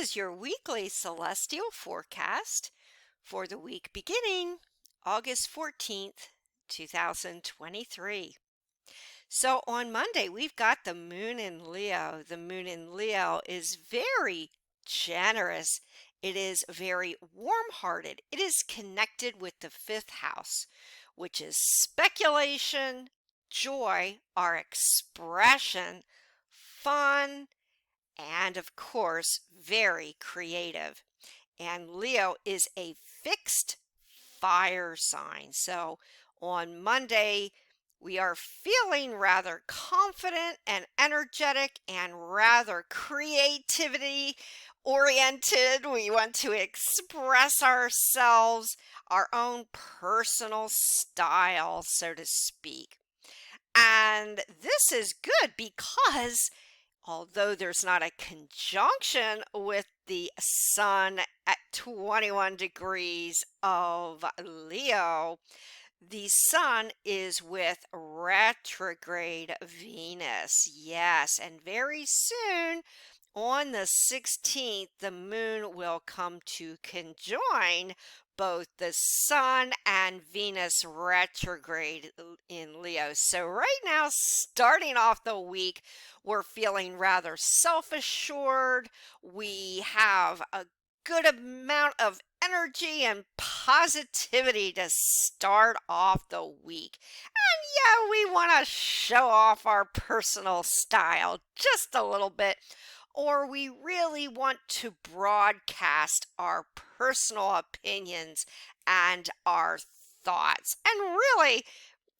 is your weekly celestial forecast for the week beginning August 14th, 2023. So on Monday, we've got the moon in Leo. The moon in Leo is very generous. It is very warm-hearted. It is connected with the fifth house, which is speculation, joy, our expression, fun, and of course, very creative. And Leo is a fixed fire sign. So on Monday, we are feeling rather confident and energetic and rather creativity oriented. We want to express ourselves, our own personal style, so to speak. And this is good because although there's not a conjunction with the sun at 21 degrees of Leo, the sun is with retrograde Venus. Yes, and very soon on the 16th, the moon will come to conjoin both the sun and Venus retrograde in Leo. So right now, starting off the week, we're feeling rather self-assured. We have a good amount of energy and positivity to start off the week. And yeah, we want to show off our personal style just a little bit, or we really want to broadcast our personal opinions and our thoughts and really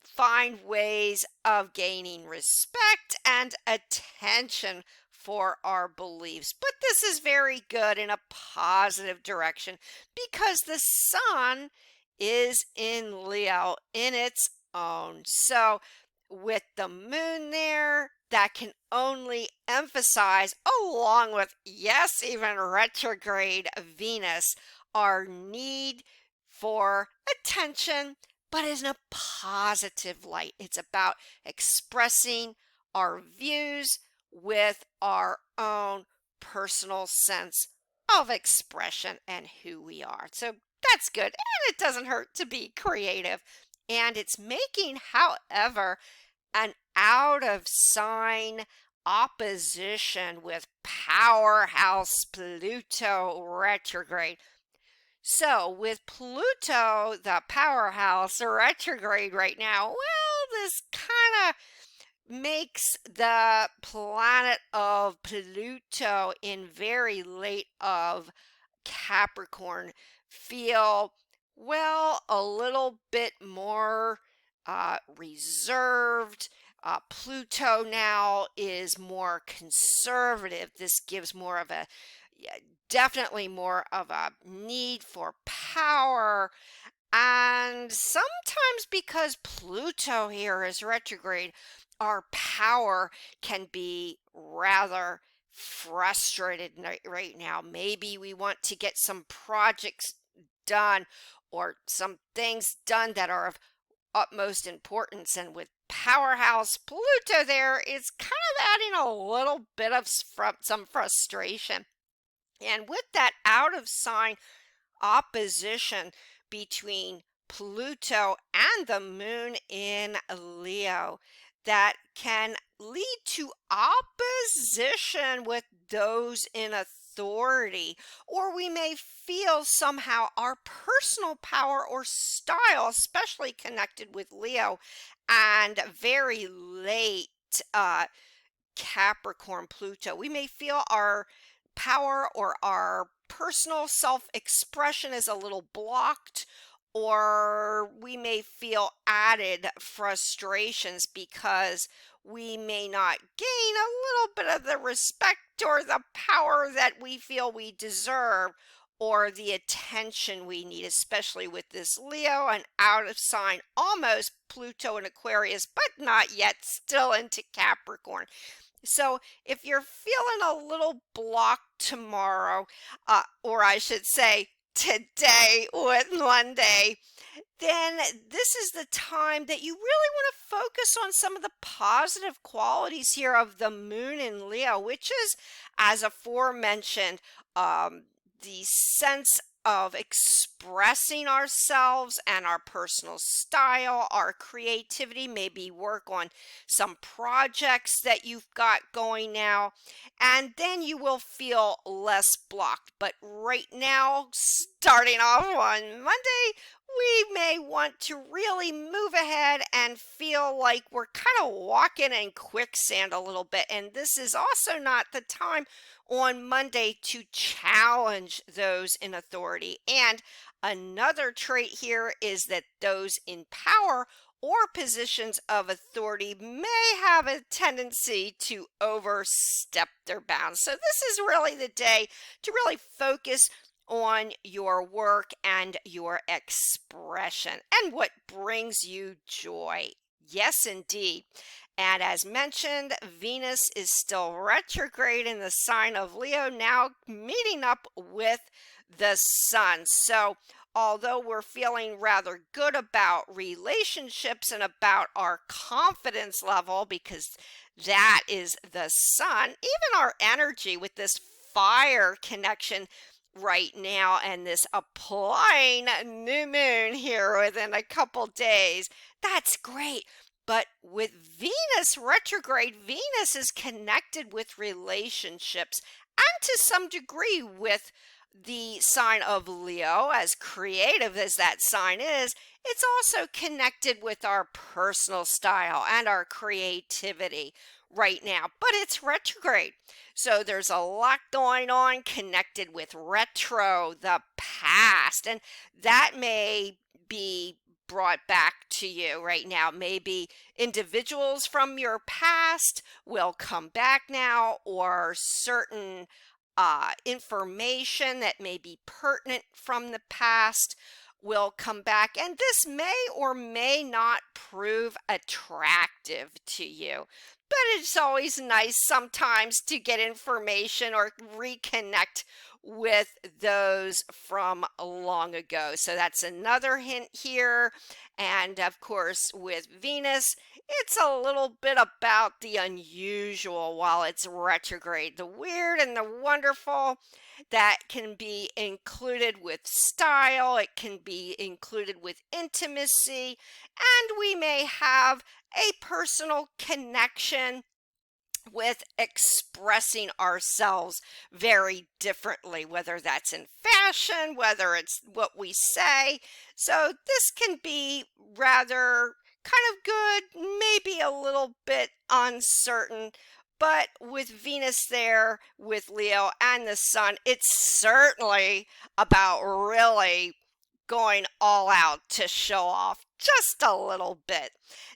find ways of gaining respect and attention for our beliefs. But this is very good in a positive direction because the sun is in Leo in its own. So with the moon there, that can only emphasize, along with, yes, even retrograde Venus, our need for attention, but in a positive light. It's about expressing our views with our own personal sense of expression and who we are. So that's good. And it doesn't hurt to be creative. And it's making, however, an out of sign opposition with powerhouse Pluto retrograde. So with Pluto, the powerhouse retrograde right now, well, this kind of makes the planet of Pluto in very late of Capricorn feel, well, a little bit more reserved. Pluto now is more conservative. This gives more of a, yeah, definitely more of a need for power. And sometimes because Pluto here is retrograde, our power can be rather frustrated right now. Maybe we want to get some projects done or some things done that are of utmost importance. And with powerhouse Pluto there, it's kind of adding a little bit of some frustration. And with that out of sign opposition between Pluto and the moon in Leo, that can lead to opposition with those in authority, or we may feel somehow our personal power or style, especially connected with Leo and very late Capricorn Pluto. We may feel our power or our personal self-expression is a little blocked, or we may feel added frustrations because we may not gain a little bit of the respect or the power that we feel we deserve or the attention we need, especially with this Leo and out of sign, almost Pluto in Aquarius, but not yet, still into Capricorn. So if you're feeling a little blocked tomorrow, or I should say today with Monday, then this is the time that you really want to focus on some of the positive qualities here of the moon in Leo, which is, as aforementioned, the sense of expressing ourselves and our personal style, our creativity, maybe work on some projects that you've got going now, and then you will feel less blocked. But right now, starting off on Monday, we may want to really move ahead and feel like we're kind of walking in quicksand a little bit. And this is also not the time on Monday to challenge those in authority. And another trait here is that those in power or positions of authority may have a tendency to overstep their bounds. So this is really the day to really focus on your work and your expression and what brings you joy. Yes, indeed. And as mentioned, Venus is still retrograde in the sign of Leo, now meeting up with the sun. So although we're feeling rather good about relationships and about our confidence level, because that is the sun, even our energy with this fire connection right now and this applying new moon here within a couple days, that's great. But with Venus retrograde, Venus is connected with relationships and to some degree with the sign of Leo. As creative as that sign is, it's also connected with our personal style and our creativity right now, but it's retrograde. So there's a lot going on connected with retro, the past, and that may be brought back to you right now. Maybe individuals from your past will come back now, or certain information that may be pertinent from the past will come back, and this may or may not prove attractive to you. But it's always nice sometimes to get information or reconnect with those from long ago. So that's another hint here. And of course, with Venus, it's a little bit about the unusual while it's retrograde, the weird and the wonderful that can be included with style, it can be included with intimacy, and we may have a personal connection with expressing ourselves very differently, whether that's in fashion, whether it's what we say. So this can be rather kind of good, maybe a little bit uncertain. But with Venus there, with Leo and the sun, it's certainly about really going all out to show off just a little bit.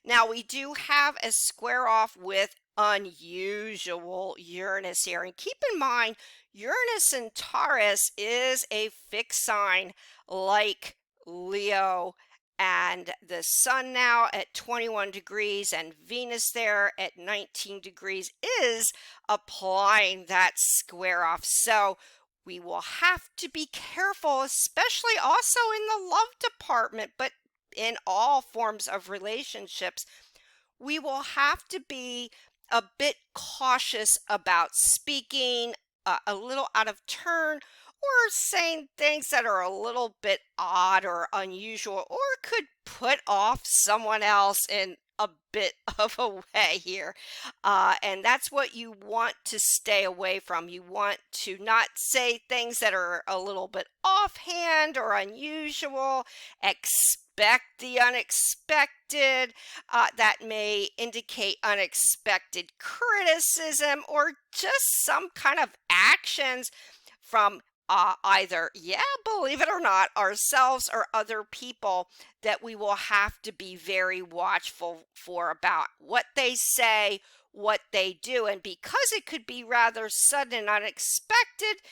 Now, we do have a square off with unusual Uranus here. And keep in mind, Uranus in Taurus is a fixed sign like Leo, and the sun now at 21 degrees and Venus there at 19 degrees is applying that square off. So we will have to be careful, especially also in the love department, but in all forms of relationships. We will have to be a bit cautious about speaking a little out of turn, or saying things that are a little bit odd or unusual, or could put off someone else in a bit of a way here. And that's what you want to stay away from. You want to not say things that are a little bit offhand or unusual. Expect the unexpected. That may indicate unexpected criticism or just some kind of actions from either, yeah, believe it or not, ourselves or other people, that we will have to be very watchful for about what they say, what they do. And because it could be rather sudden and unexpected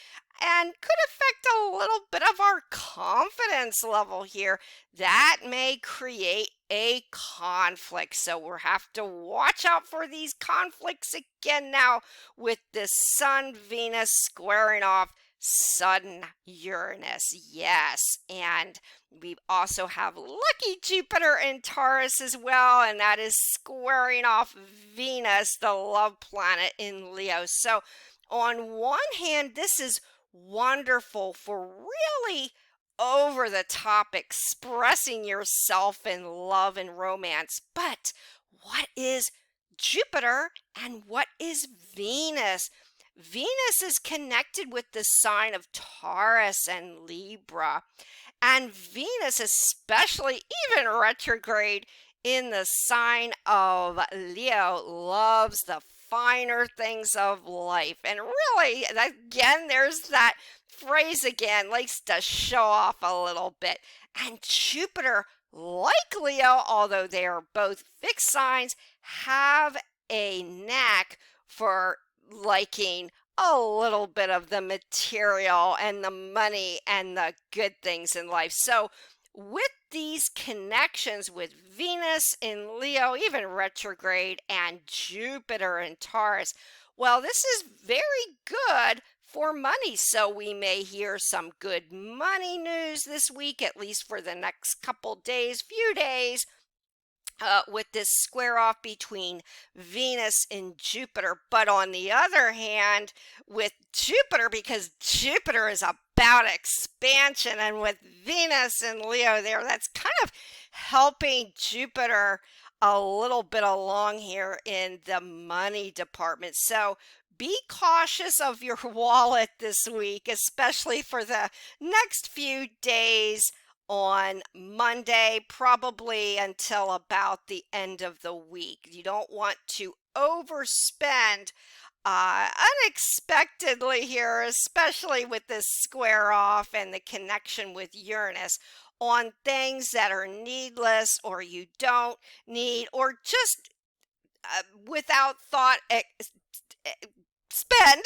and could affect a little bit of our confidence level here, that may create a conflict. So we'll have to watch out for these conflicts again now with the Sun Venus squaring off sudden Uranus. Yes. And we also have lucky Jupiter in Taurus as well, and that is squaring off Venus, the love planet in Leo. So, on one hand, this is wonderful for really over the top expressing yourself in love and romance. But what is Jupiter and what is Venus? Venus is connected with the sign of Taurus and Libra. And Venus, especially even retrograde in the sign of Leo, loves the finer things of life. And really, again, there's that phrase again, likes to show off a little bit. And Jupiter, like Leo, although they are both fixed signs, have a knack for liking a little bit of the material and the money and the good things in life. So, with these connections with Venus in Leo, even retrograde, and Jupiter in Taurus, well, this is very good for money. So, we may hear some good money news this week, at least for the next couple days, few days. With this square off between Venus and Jupiter. But on the other hand, with Jupiter, because Jupiter is about expansion, and with Venus and Leo there, that's kind of helping Jupiter a little bit along here in the money department. So be cautious of your wallet this week, especially for the next few days on Monday, probably until about the end of the week. You don't want to overspend unexpectedly here, especially with this square off and the connection with Uranus on things that are needless or you don't need, or just without thought spend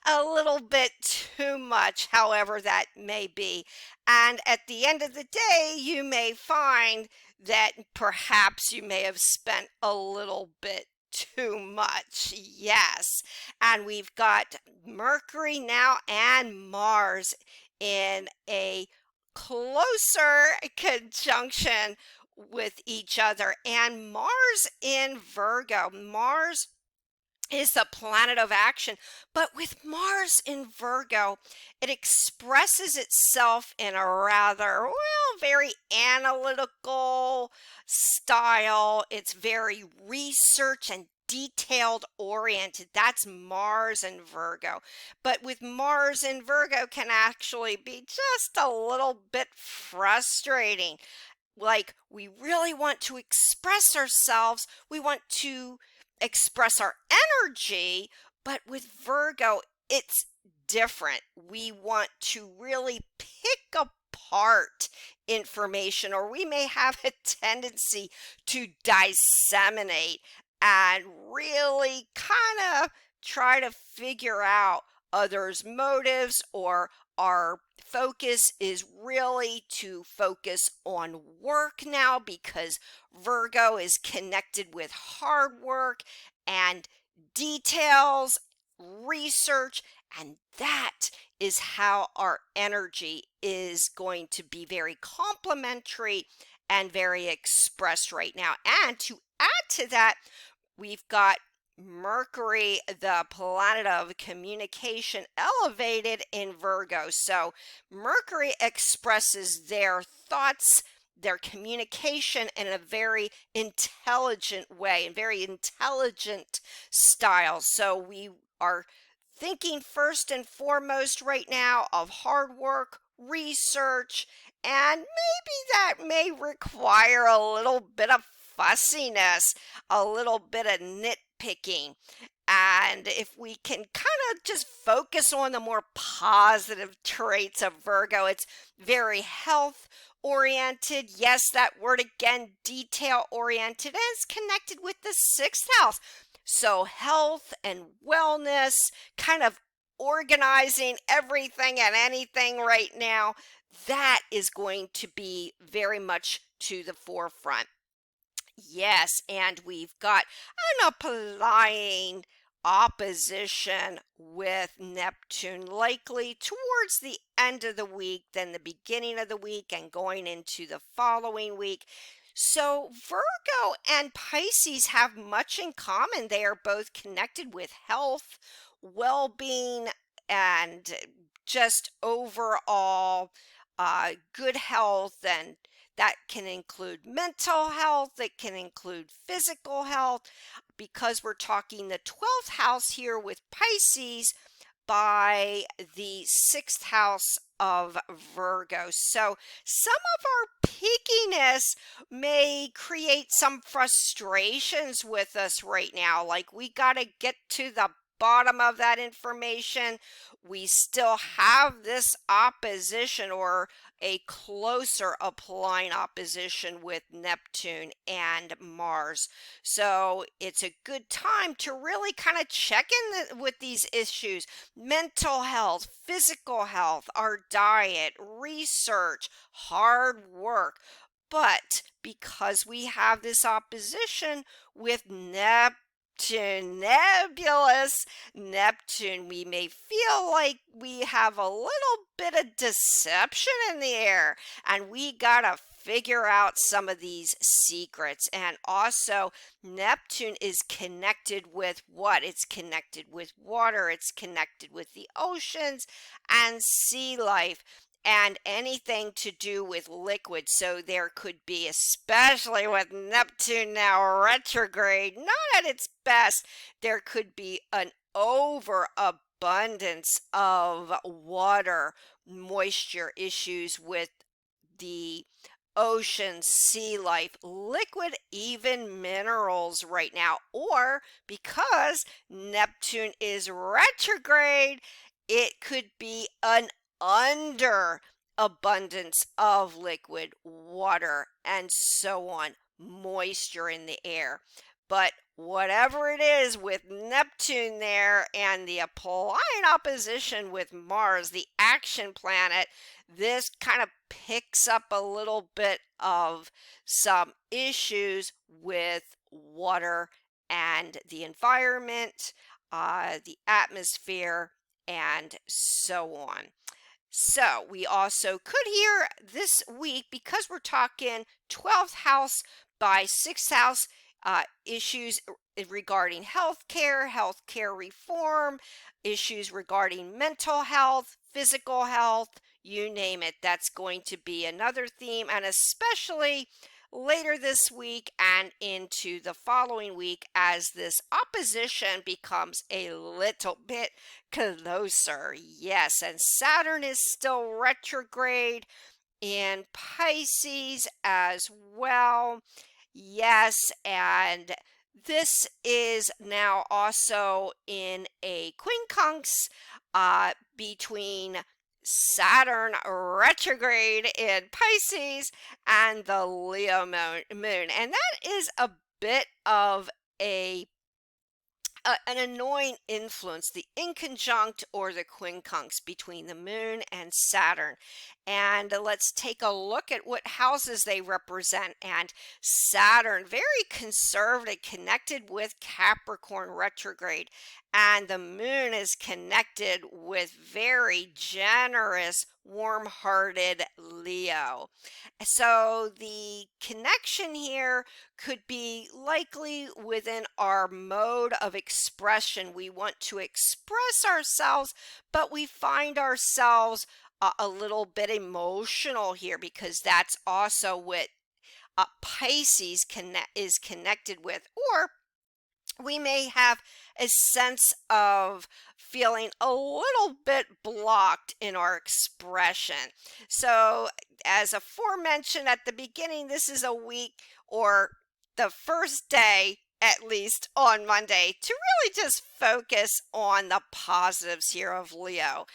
a little bit too much, however that may be. And at the end of the day, you may find that perhaps you may have spent a little bit too much. Yes. And we've got Mercury now and Mars in a closer conjunction with each other. And Mars in Virgo. Mars is the planet of action. But with Mars in Virgo, it expresses itself in a rather, well, very analytical style. It's very research and detailed oriented. That's Mars in Virgo. But with Mars in Virgo can actually be just a little bit frustrating. Like, we really want to express ourselves. We want to express our energy, but with Virgo, it's different. We want to really pick apart information, or we may have a tendency to disseminate and really kind of try to figure out others' motives, or our focus is really to focus on work now because Virgo is connected with hard work and details, research, and that is how our energy is going to be very complementary and very expressed right now. And to add to that, we've got Mercury, the planet of communication, elevated in Virgo. So Mercury expresses their thoughts, their communication in a very intelligent way, in very intelligent style. So we are thinking first and foremost right now of hard work, research, and maybe that may require a little bit of fussiness, a little bit of nitpicking. And if we can kind of just focus on the more positive traits of Virgo, it's very health oriented. Yes, that word again, detail oriented, and it's connected with the sixth house. So health and wellness, kind of organizing everything and anything right now, that is going to be very much to the forefront. Yes, and we've got an applying opposition with Neptune, likely towards the end of the week, then the beginning of the week, and going into the following week. So, Virgo and Pisces have much in common. They are both connected with health, well being, and just overall good health. And that can include mental health, it can include physical health, because we're talking the 12th house here with Pisces by the 6th house of Virgo. So some of our pickiness may create some frustrations with us right now. Like, we got to get to the bottom of that information. We still have this opposition, or a closer applying opposition, with Neptune and Mars. So it's a good time to really kind of check in with these issues: mental health, physical health, our diet, research, hard work. But because we have this opposition with nebulous Neptune, we may feel like we have a little bit of deception in the air, and we gotta figure out some of these secrets. And also, Neptune is connected with what? It's connected with water, it's connected with the oceans and sea life, and anything to do with liquid. So there could be, especially with Neptune now retrograde, not at its best, there could be an overabundance of water, moisture issues with the ocean, sea life, liquid, even minerals right now. Or because Neptune is retrograde, it could be an under abundance of liquid water and so on, moisture in the air. But whatever it is with Neptune there and the applying opposition with Mars, the action planet, this kind of picks up a little bit of some issues with water and the environment, the atmosphere, and so on. So we also could hear this week, because we're talking 12th house by 6th house, issues regarding healthcare reform, issues regarding mental health, physical health, you name it. That's going to be another theme, and especially later this week and into the following week, as this opposition becomes a little bit closer. Yes, and Saturn is still retrograde in Pisces as well. Yes, and this is now also in a quincunx between Saturn retrograde in Pisces and the Leo moon. And that is a bit of an annoying influence, the inconjunct or the quincunx between the moon and Saturn. And let's take a look at what houses they represent. And Saturn, very conservative, connected with Capricorn retrograde. And the moon is connected with very generous, warm-hearted Leo. So the connection here could be likely within our mode of expression. We want to express ourselves, but we find ourselves a little bit emotional here, because that's also what Pisces is connected with. Or we may have a sense of feeling a little bit blocked in our expression. So, as aforementioned at the beginning, this is a week, or the first day at least on Monday, to really just focus on the positives here of Leo.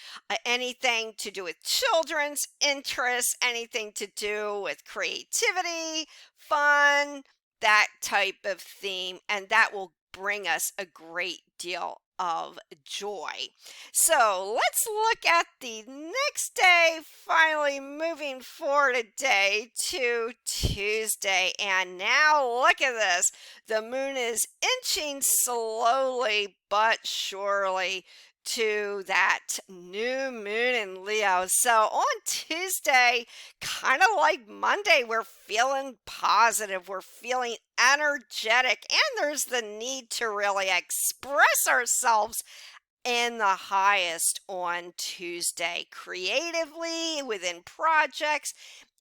Anything to do with children's interests, anything to do with creativity, fun, that type of theme, and that will bring us a great deal of joy. So let's look at the next day, finally moving forward a day to Tuesday. And now look at this. The moon is inching slowly but surely to that new moon in Leo. So on Tuesday, kind of like Monday, we're feeling positive, we're feeling energetic, and there's the need to really express ourselves in the highest on Tuesday, creatively within projects.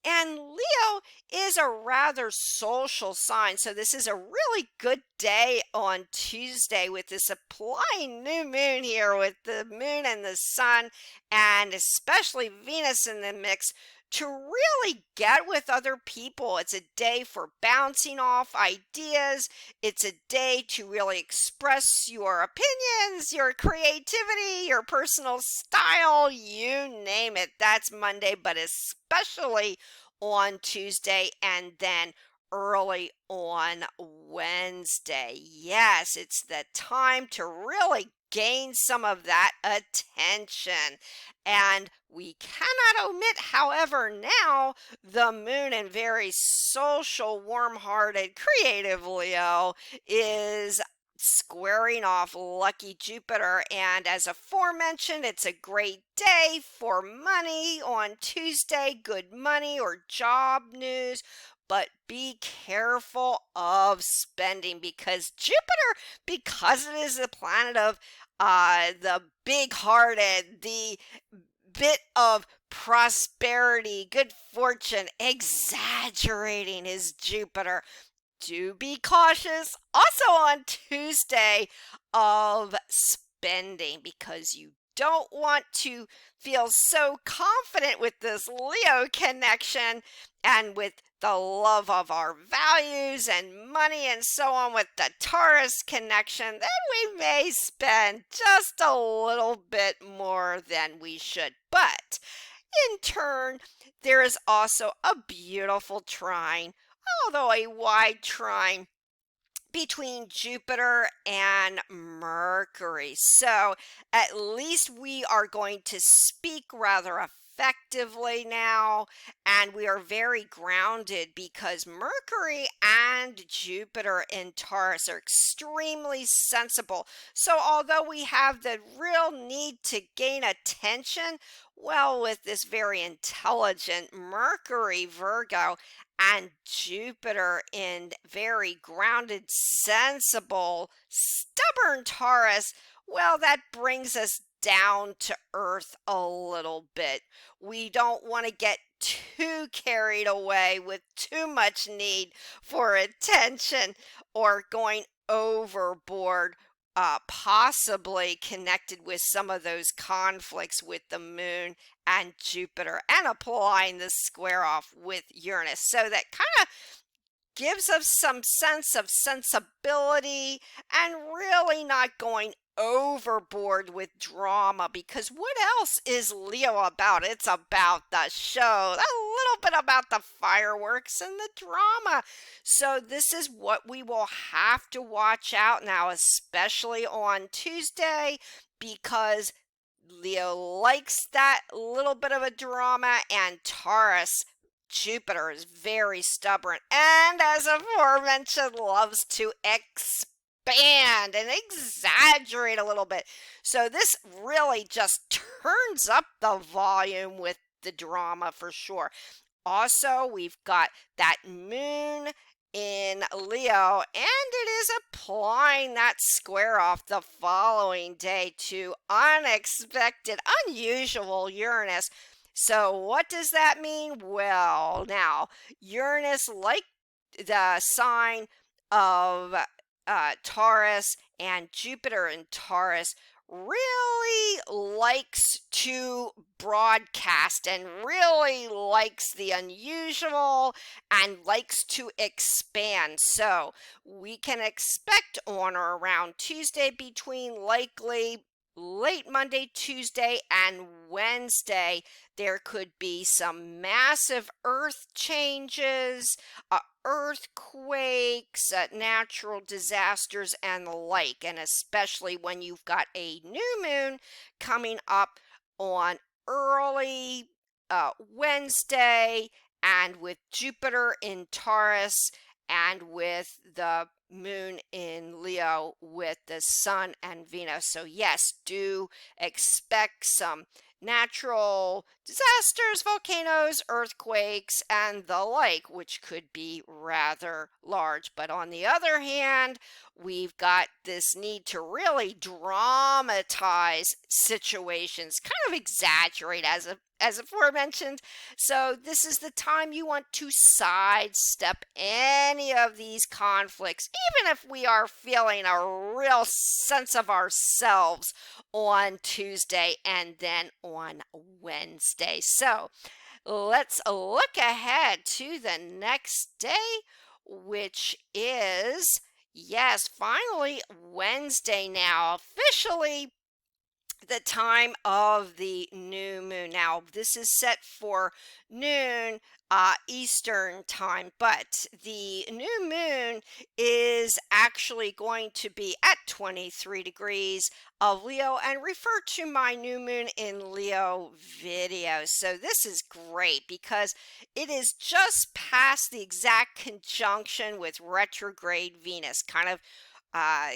And Leo is a rather social sign, so this is a really good day on Tuesday with this applying new moon here, with the moon and the sun, and especially Venus in the mix, to really get with other people. It's a day for bouncing off ideas. It's a day to really express your opinions, your creativity, your personal style, you name it. That's Monday, but especially on Tuesday and then early on Wednesday. Yes, it's the time to really gain some of that attention. And we cannot omit, however, now the moon in very social, warm-hearted, creative Leo is squaring off lucky Jupiter. And as aforementioned, it's a great day for money on Tuesday, good money or job news. But be careful of spending, because Jupiter, because it is the planet of the big-hearted, the bit of prosperity, good fortune, exaggerating is Jupiter. Do be cautious also on Tuesday of spending, because you don't want to feel so confident with this Leo connection and with the love of our values and money and so on with the Taurus connection, then we may spend just a little bit more than we should. But in turn, there is also a beautiful trine, although a wide trine, between Jupiter and Mercury. So at least we are going to speak rather effectively now, and we are very grounded because Mercury and Jupiter in Taurus are extremely sensible. So although we have the real need to gain attention, well, with this very intelligent Mercury Virgo and Jupiter in very grounded, sensible, stubborn Taurus, well, that brings us down to earth a little bit. We don't want to get too carried away with too much need for attention or going overboard, possibly connected with some of those conflicts with the moon and Jupiter, and applying the square off with Uranus. So that kind of gives us some sense of sensibility and really not going overboard with drama, because what else is Leo about? It's about the show, a little bit about the fireworks and the drama. So this is what we will have to watch out now, especially on Tuesday, because Leo likes that little bit of a drama, and Taurus, Jupiter, is very stubborn and, as aforementioned, loves to expand and exaggerate a little bit. So this really just turns up the volume with the drama for sure. Also, we've got that moon in Leo, and it is applying that square off the following day to unexpected, unusual Uranus. So what does that mean? Well, now, Uranus, like the sign of Taurus, and Jupiter in Taurus, really likes to broadcast and really likes the unusual and likes to expand. So we can expect on or around Tuesday between likely late Monday, Tuesday, and Wednesday, there could be some massive earth changes, earthquakes, natural disasters, and the like. And especially when you've got a new moon coming up on early Wednesday, and with Jupiter in Taurus, and with the moon in Leo with the sun and Venus. So, yes, do expect some natural disasters, volcanoes, earthquakes, and the like, which could be rather large. But on the other hand, we've got this need to really dramatize situations, kind of exaggerate as aforementioned. So this is the time you want to sidestep any of these conflicts, even if we are feeling a real sense of ourselves on Tuesday and then on Wednesday. So let's look ahead to the next day, which is, yes, finally Wednesday now, officially the time of the new moon. Now, this is set for noon Eastern time, but the new moon is actually going to be at 23 degrees of Leo, and refer to my new moon in Leo video. So this is great because it is just past the exact conjunction with retrograde Venus, kind of uh,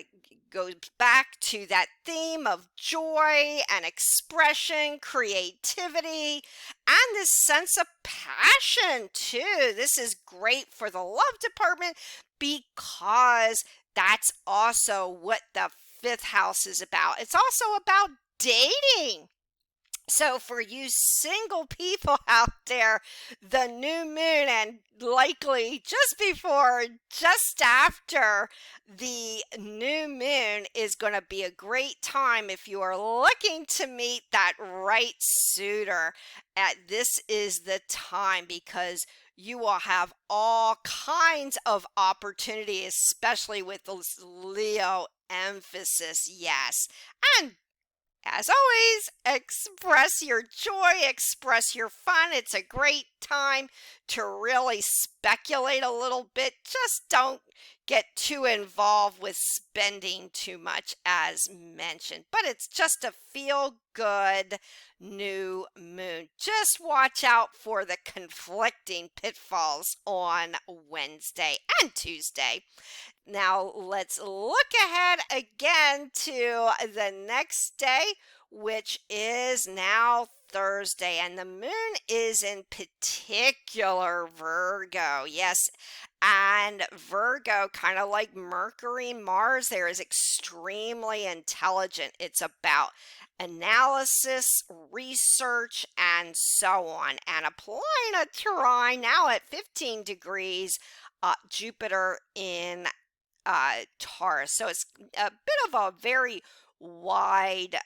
goes back to that theme of joy and expression, creativity, and this sense of passion, too. This is great for the love department because that's also what the fifth house is about. It's also about dating. So, for you single people out there, the new moon, and likely just before, just after the new moon, is going to be a great time if you are looking to meet that right suitor. This is the time because you will have all kinds of opportunity, especially with the Leo emphasis. Yes. And as always, express your joy, express your fun. It's a great time to really speculate a little bit. Just don't get too involved with spending too much, as mentioned. But it's just a feel good new moon. Just watch out for the conflicting pitfalls on Wednesday and Tuesday. Now let's look ahead again to the next day, which is now Thursday, and the moon is in particular Virgo. Yes, and Virgo, kind of like Mercury, Mars, there is extremely intelligent. It's about analysis, research, and so on. And applying a trine now at 15 degrees, Jupiter in Taurus. So it's a bit of a very wide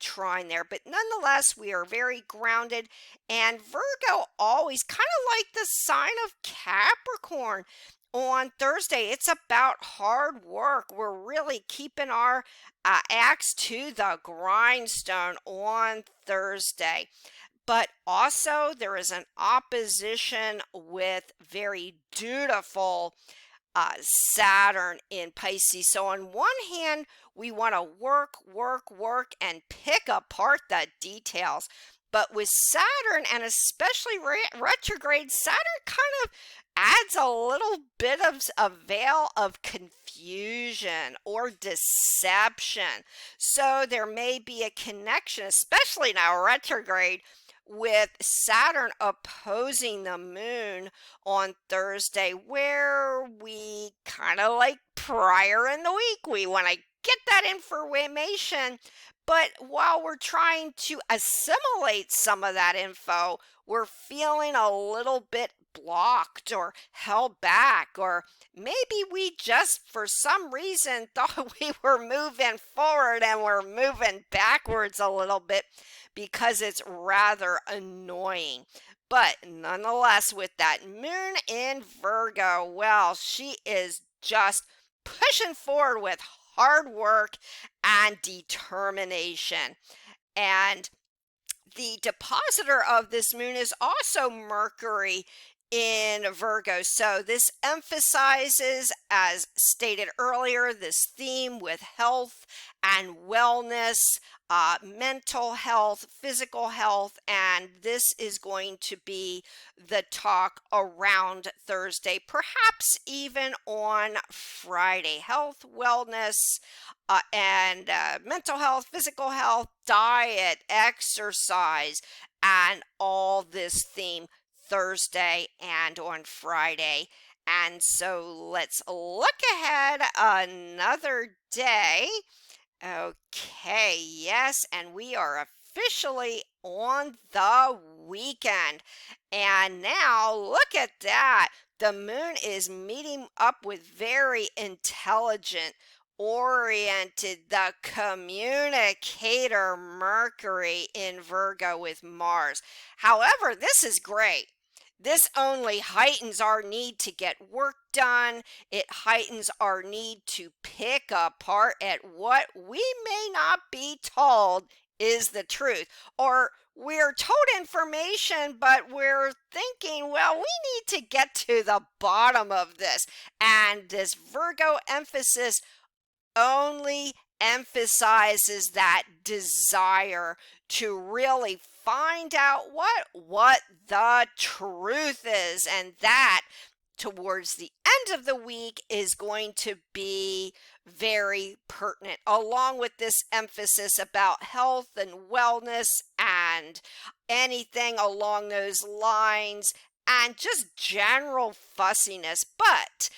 trine there, but nonetheless, we are very grounded. And Virgo always kind of like the sign of Capricorn. On Thursday, it's about hard work. We're really keeping our axe to the grindstone on Thursday. But also, there is an opposition with very dutiful Saturn in Pisces. So on one hand, we want to work, and pick apart the details. But with Saturn, and especially retrograde, Saturn kind of adds a little bit of a veil of confusion or deception. So there may be a connection, especially now retrograde, with Saturn opposing the moon on Thursday, where we kind of like prior in the week, we want to get that information, but while we're trying to assimilate some of that info, we're feeling a little bit blocked or held back, or maybe we just for some reason thought we were moving forward and we're moving backwards a little bit because it's rather annoying. But nonetheless, with that moon in Virgo, well, she is just pushing forward with hard work and determination. And the depositor of this moon is also Mercury in Virgo. So this emphasizes, as stated earlier, this theme with health and wellness, mental health, physical health, and this is going to be the talk around Thursday, perhaps even on Friday. Health, wellness, and mental health, physical health, diet, exercise, and all this theme Thursday and on Friday. And so let's look ahead another day. Okay, yes, and we are officially on the weekend. And now look at that. The moon is meeting up with very intelligent, oriented, the communicator Mercury in Virgo with Mars. However, this is great. This only heightens our need to get work done. It heightens our need to pick apart at what we may not be told is the truth. Or we're told information, but we're thinking, well, we need to get to the bottom of this. And this Virgo emphasis only emphasizes that desire to really find out what the truth is, and that towards the end of the week is going to be very pertinent, along with this emphasis about health and wellness and anything along those lines and just general fussiness. But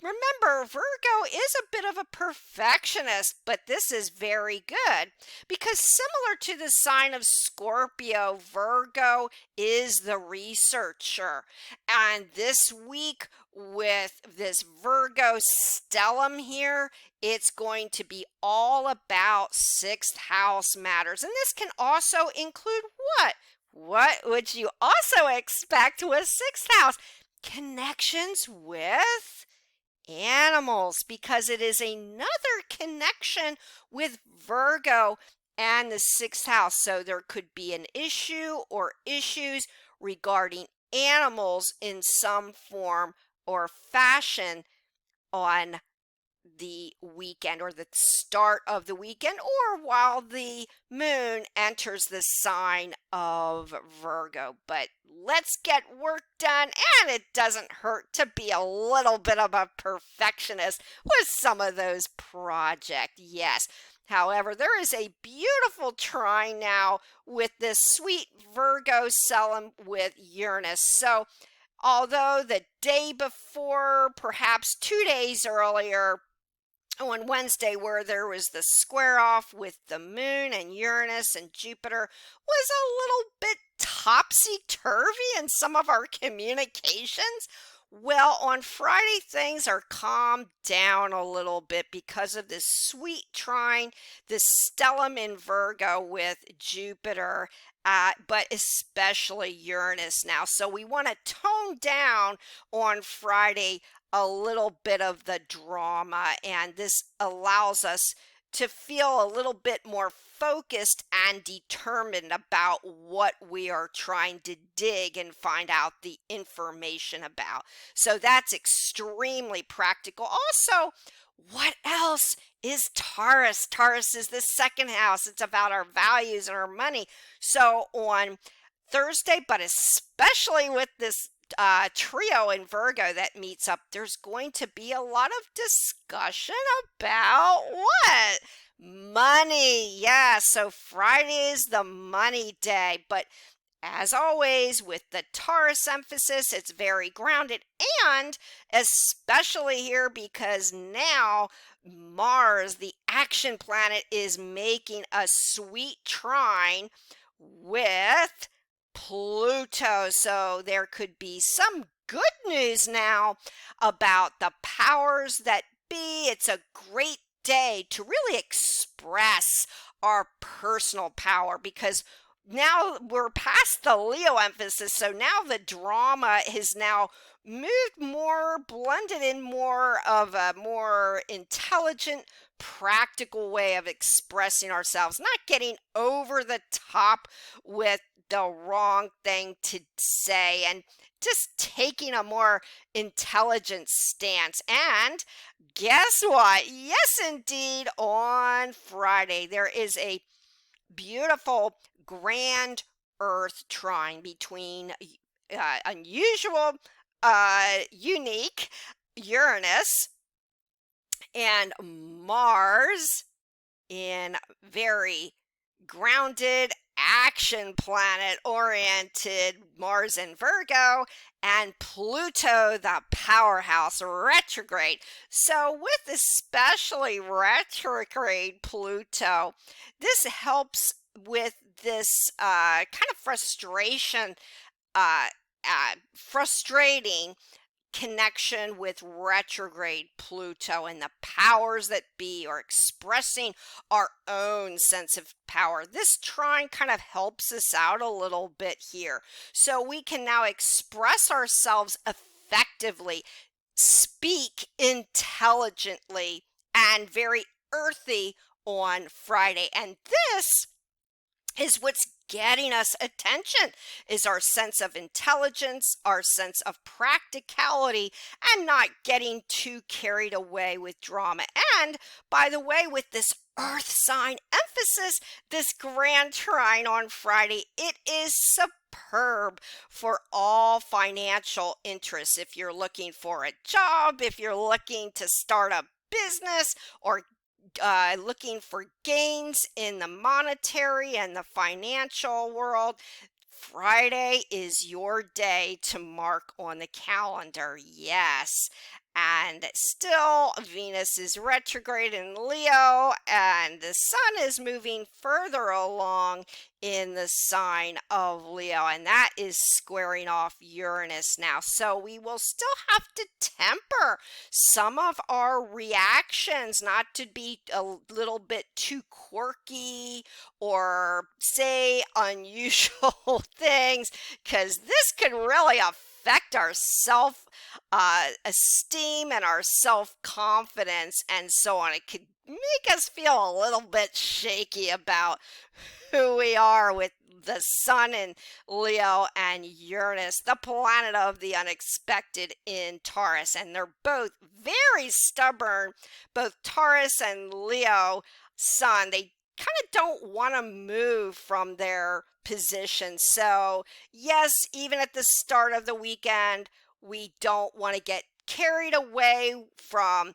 remember, Virgo is a bit of a perfectionist, but this is very good because similar to the sign of Scorpio, Virgo is the researcher. And this week with this Virgo stellium here, it's going to be all about sixth house matters. And this can also include what? What would you also expect with sixth house? Connections with animals, because it is another connection with Virgo and the sixth house. So there could be an issue or issues regarding animals in some form or fashion on the weekend or the start of the weekend or while the moon enters the sign of Virgo. But let's get work done, and it doesn't hurt to be a little bit of a perfectionist with some of those projects. Yes. However, there is a beautiful trine now with this sweet Virgo stellium with Uranus. So although the day before, perhaps 2 days earlier, on Wednesday, where there was the square off with the moon and Uranus and Jupiter, was a little bit topsy-turvy in some of our communications. Well, on Friday, things are calmed down a little bit because of this sweet trine, this stellium in Virgo with Jupiter, but especially Uranus now. So we want to tone down on Friday a little bit of the drama, and this allows us to feel a little bit more focused and determined about what we are trying to dig and find out the information about. So that's extremely practical. Also, what else is Taurus? Taurus is the second house. It's about our values and our money. So on Thursday, but especially with this trio in Virgo that meets up, there's going to be a lot of discussion about what? Money. Yeah, so Friday is the money day, but as always, with the Taurus emphasis, it's very grounded, and especially here because now Mars, the action planet, is making a sweet trine with Pluto. So there could be some good news now about the powers that be. It's a great day to really express our personal power because now we're past the Leo emphasis. So now the drama is now moved more, blended in more of a more intelligent practical way of expressing ourselves, not getting over the top with the wrong thing to say, and just taking a more intelligent stance. And guess what? Yes, indeed, on Friday, there is a beautiful grand Earth trine between unusual, unique Uranus and Mars in very grounded, action planet oriented Mars in Virgo, and Pluto, the powerhouse, retrograde. So, with especially retrograde Pluto, this helps with this kind of frustrating connection with retrograde Pluto, and the powers that be are expressing our own sense of power. This trine kind of helps us out a little bit here. So we can now express ourselves effectively, speak intelligently, and very earthy on Friday. And this is what's getting us attention, is our sense of intelligence, our sense of practicality, and not getting too carried away with drama. And by the way, with this earth sign emphasis, this grand trine on Friday, it is superb for all financial interests. If you're looking for a job, if you're looking to start a business, or looking for gains in the monetary and the financial world, Friday is your day to mark on the calendar. Yes. And still, Venus is retrograde in Leo, and the sun is moving further along in the sign of Leo, and that is squaring off Uranus now. So we will still have to temper some of our reactions, not to be a little bit too quirky or say unusual things, because this can really affect our self esteem and our self-confidence and so on. It could make us feel a little bit shaky about who we are, with the sun in Leo and Uranus, the planet of the unexpected, in Taurus. And they're both very stubborn, both Taurus and Leo sun. They kind of don't want to move from their position. So yes, even at the start of the weekend, we don't want to get carried away from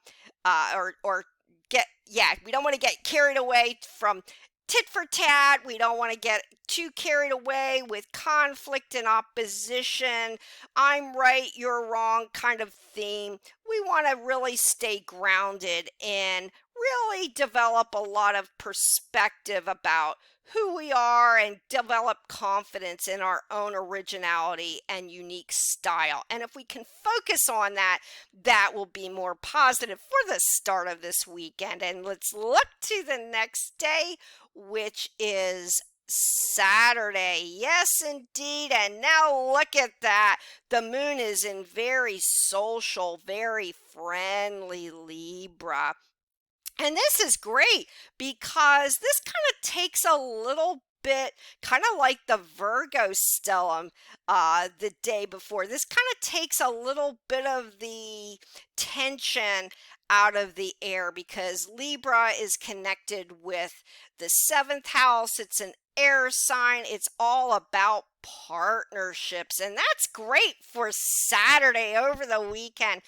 we don't want to get carried away from tit for tat. We don't want to get too carried away with conflict and opposition, I'm right, you're wrong kind of theme. We want to really stay grounded and really develop a lot of perspective about who we are, and develop confidence in our own originality and unique style. And if we can focus on that, that will be more positive for the start of this weekend. And let's look to the next day, which is Saturday. Yes, indeed. And now look at that. The moon is in very social, very friendly Libra. And this is great because this kind of takes a little bit, kind of like the Virgo stellium the day before. This kind of takes a little bit of the tension out of the air, because Libra is connected with the seventh house. It's an air sign. It's all about partnerships. And that's great for Saturday over the weekend,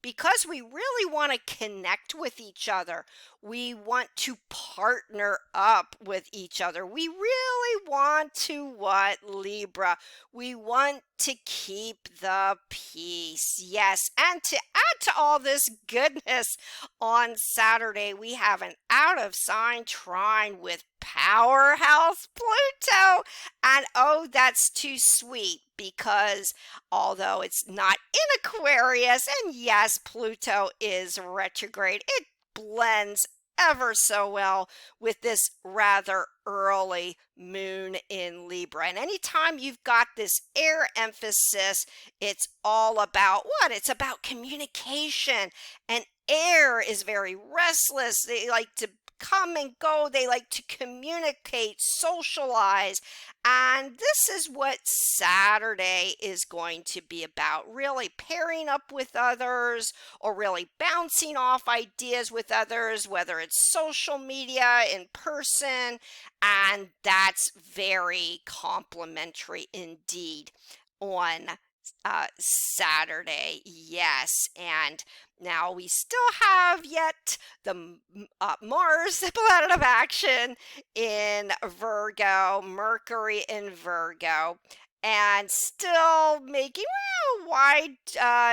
because we really want to connect with each other. We want to partner up with each other. We really want to what, Libra? We want to keep the peace. Yes, and to add to all this goodness, on Saturday we have an out of sign trine with powerhouse Pluto. And oh, that's too sweet, because although it's not in Aquarius, and yes, Pluto is retrograde, it blends ever so well with this rather early moon in Libra. And anytime you've got this air emphasis, it's all about what? It's about communication. And air is very restless. They like to come and go. They like to communicate, socialize. And this is what Saturday is going to be about, really pairing up with others or really bouncing off ideas with others, whether it's social media, in person, and that's very complimentary indeed on Saturday. Yes, and now we still have yet the Mars, the planet of action in Virgo, Mercury in Virgo, and still making wide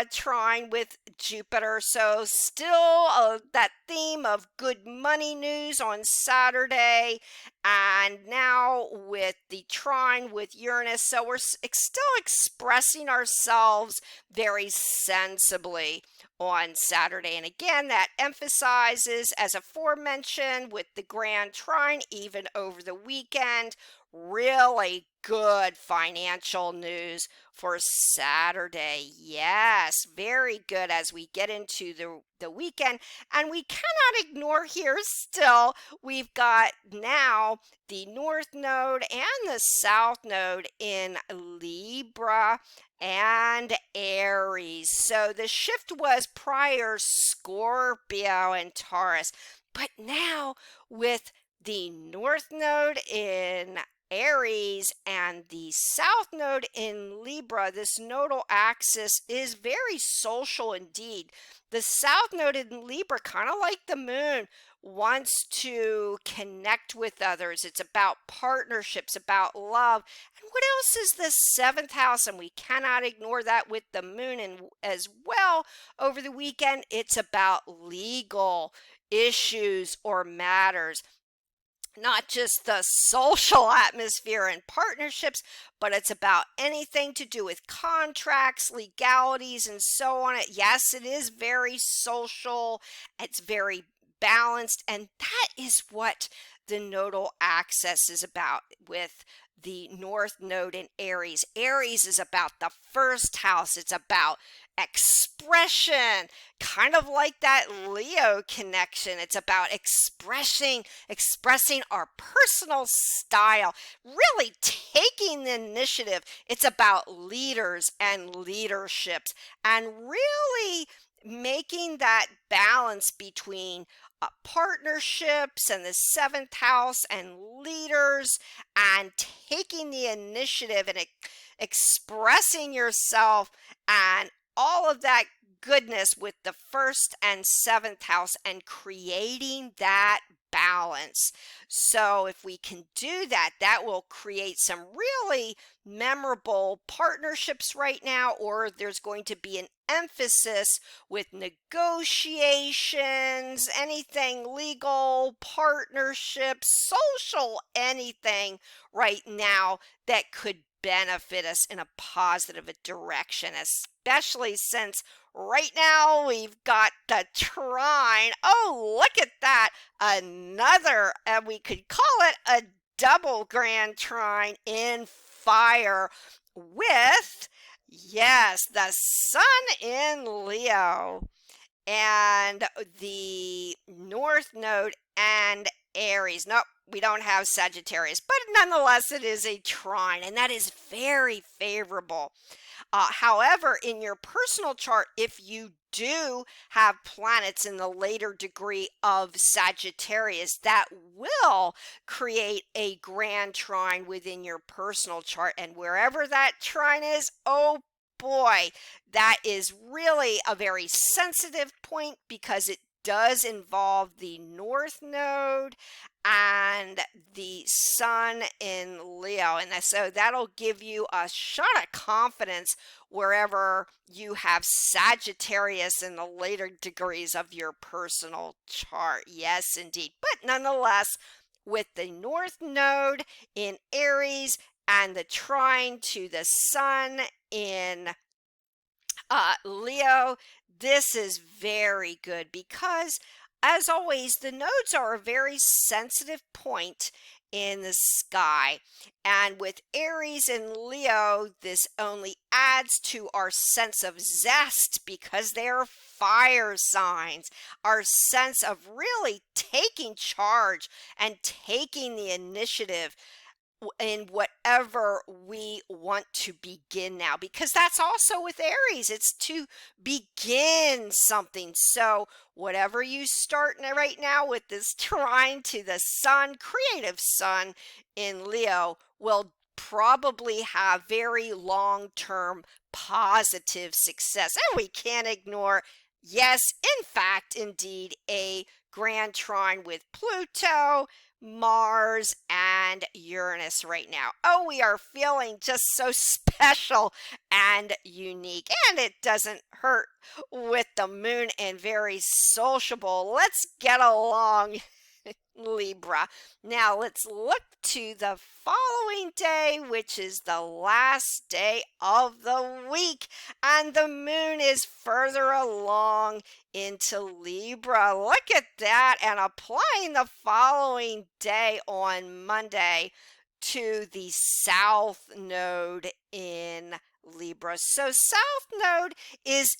trine with Jupiter. So still that theme of good money news on Saturday, and now with the trine with Uranus. So we're still expressing ourselves very sensibly on Saturday. And again, that emphasizes, as aforementioned, with the grand trine, even over the weekend, really good financial news for Saturday. Yes, very good as we get into the weekend. And we cannot ignore here still, we've got now the North Node and the South Node in Libra and Aries. So the shift was prior Scorpio and Taurus, but now with the North Node in Aries and the South Node in Libra, this nodal axis is very social indeed. The South Node in Libra, kind of like the moon, wants to connect with others. It's about partnerships, about love. And what else is the seventh house? And we cannot ignore that with the moon and as well over the weekend. It's about legal issues or matters, not just the social atmosphere and partnerships, but it's about anything to do with contracts, legalities, and so on. Yes, it is very social. It's very balanced, and that is what the nodal axis is about with the North Node in Aries. Aries is about the first house. It's about expression, kind of like that Leo connection. It's about expressing our personal style, really taking the initiative. It's about leaders and leaderships, and really making that balance between partnerships and the seventh house and leaders, and taking the initiative and expressing yourself and all of that goodness with the first and seventh house, and creating that balance. So if we can do that, that will create some really memorable partnerships right now, or there's going to be an emphasis with negotiations, anything legal, partnerships, social, anything right now that could benefit us in a positive direction, especially since right now we've got the trine. Oh, look at that. Another, we could call it a double grand trine in fire with, yes, the sun in Leo and the North Node and Aries. Nope, we don't have Sagittarius, but nonetheless, it is a trine, and that is very favorable. However, in your personal chart, if you do have planets in the later degree of Sagittarius, that will create a grand trine within your personal chart. And wherever that trine is, oh boy, that is really a very sensitive point, because it does involve the North Node and the sun in Leo. And so that'll give you a shot of confidence wherever you have Sagittarius in the later degrees of your personal chart. Yes, indeed. But nonetheless, with the North Node in Aries and the trine to the sun in Leo, this is very good, because As always, the nodes are a very sensitive point in the sky. And with Aries and Leo, this only adds to our sense of zest because they're fire signs, our sense of really taking charge and taking the initiative in whatever we want to begin now, because that's also with Aries, it's to begin something. So whatever you start right now with this trine to the sun, creative sun in Leo, will probably have very long-term positive success. And we can't ignore, yes, in fact, indeed, a grand trine with Pluto, Mars, and Uranus right now. Oh, we are feeling just so special and unique. And it doesn't hurt with the moon and very sociable. Let's get along, Libra. Now let's look to the following day, which is the last day of the week, and the moon is further along into Libra. Look at that, and applying the following day on Monday to the South Node in Libra. So South Node is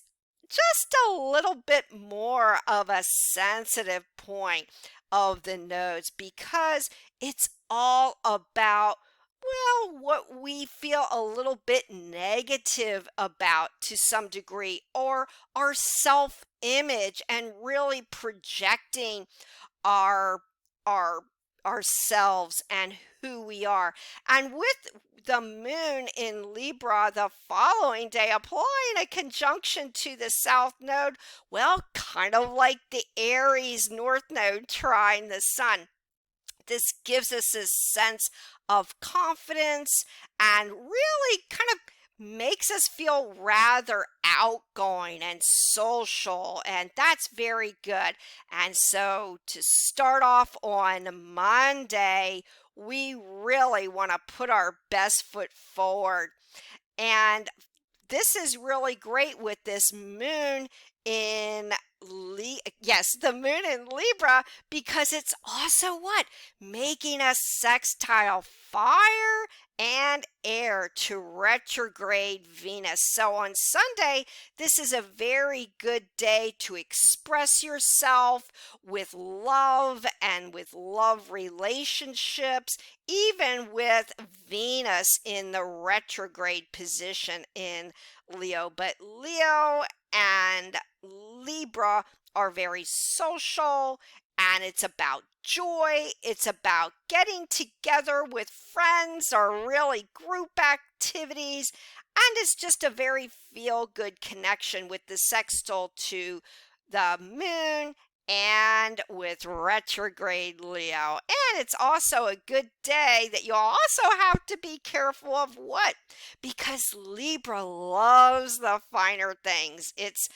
just a little bit more of a sensitive point of the nodes because it's all about, well, what we feel a little bit negative about to some degree, or our self-image, and really projecting our our ourselves and who we are. And with the moon in Libra the following day applying a conjunction to the south node, well, kind of like the Aries north node trine the sun, this gives us a sense of confidence and really kind of makes us feel rather outgoing and social, and that's very good. And so to start off on Monday, we really want to put our best foot forward. And this is really great with this moon in yes, the moon in Libra, because it's also what? Making a sextile fire and air to retrograde Venus. So on Sunday, this is a very good day to express yourself with love and with love relationships, even with Venus in the retrograde position in Leo. But Leo and Libra are very social, and it's about joy. It's about getting together with friends or really group activities. And it's just a very feel good connection with the sextile to the moon and with retrograde Leo. And it's also a good day that you'll also have to be careful of what? Because Libra loves the finer things. It's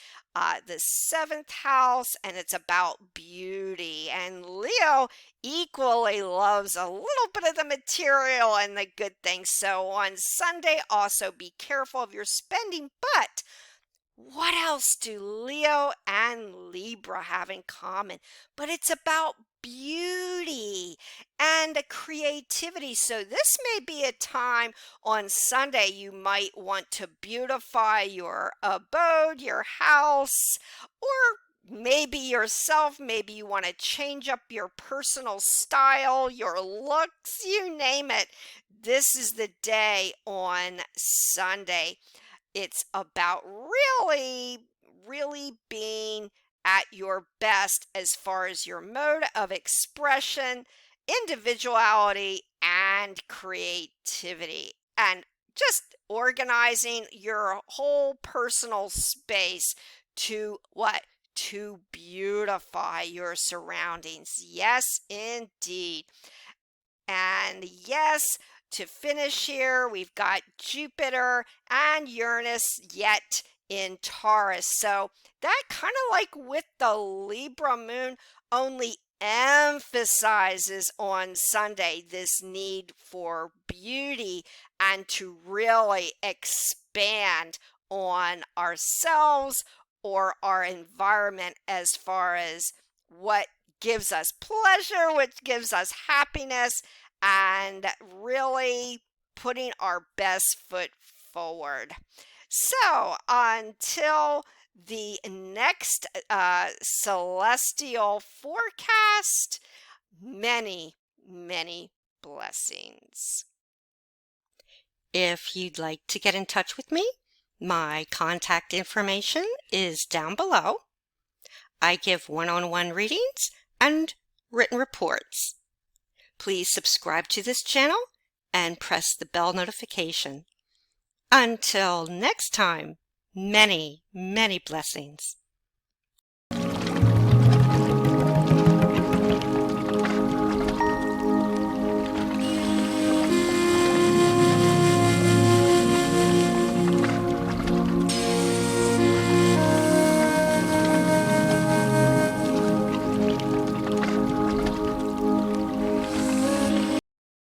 the seventh house, and it's about beauty. And Leo equally loves a little bit of the material and the good things. So on Sunday, also be careful of your spending. But what else do Leo and Libra have in common? But it's about beauty and creativity. So this may be a time on Sunday you might want to beautify your abode, your house, or maybe yourself. Maybe you want to change up your personal style, your looks, you name it. This is the day on Sunday. It's about really being at your best as far as your mode of expression, individuality, and creativity. And just organizing your whole personal space to what? To beautify your surroundings. Yes, indeed. And yes, to finish here, we've got Jupiter and Uranus yet in Taurus. So that kind of like with the Libra moon only emphasizes on Sunday this need for beauty and to really expand on ourselves or our environment as far as what gives us pleasure, what gives us happiness, and really putting our best foot forward. So until the next celestial forecast, many, many blessings. If you'd like to get in touch with me, my contact information is down below. I give one-on-one readings and written reports. Please subscribe to this channel and press the bell notification. Until next time, many, many blessings.